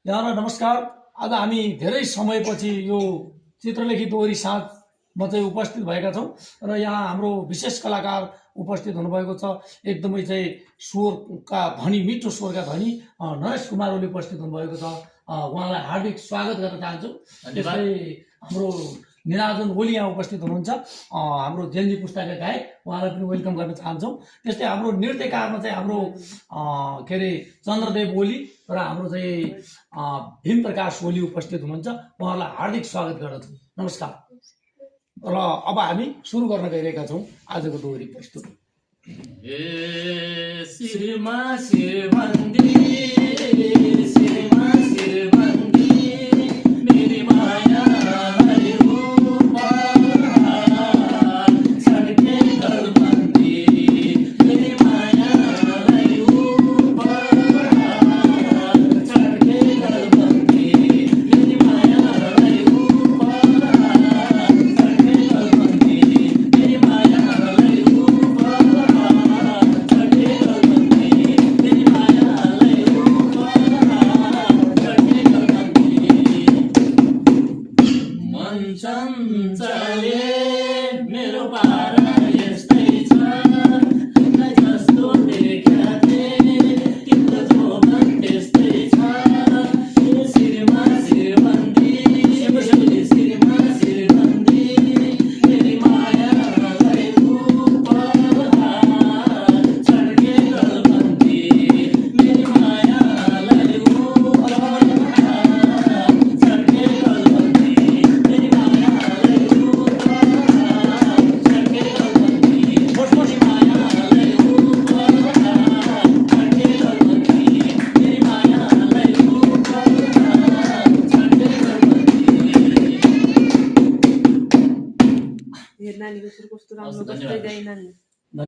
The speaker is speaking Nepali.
यहाँलाई नमस्कार। आज हामी धेरै समयपछि यो चित्रलेखी दोहोरी साँझमा चाहिँ उपस्थित भएका छौँ र यहाँ हाम्रो विशेष कलाकार उपस्थित हुनुभएको छ। एकदमै चाहिँ स्वरका धनी, मिठो स्वरका धनी नरेश कुमार ओली उपस्थित हुनुभएको छ। उहाँलाई हार्दिक स्वागत गर्न चाहन्छु। त्यस्तै हाम्रो निराजन ओली यहाँ उपस्थित हुनुहुन्छ, हाम्रो जेनजी पुस्ताका गायक, उहाँलाई पनि वेलकम गर्न चाहन्छौँ। त्यस्तै हाम्रो नृत्यकारमा चाहिँ हाम्रो के अरे चन्द्रदेव ओली र हाम्रो चाहिँ भीम प्रकाश ओली उपस्थित हुनुहुन्छ। उहाँलाई हार्दिक स्वागत गर्दछु। नमस्कार। र अब हामी सुरु गर्न गइरहेका छौँ आजको दोहोरी प्रस्तुत। नानीको सुर कस्तो राम्रो बस्दै जाए नानी।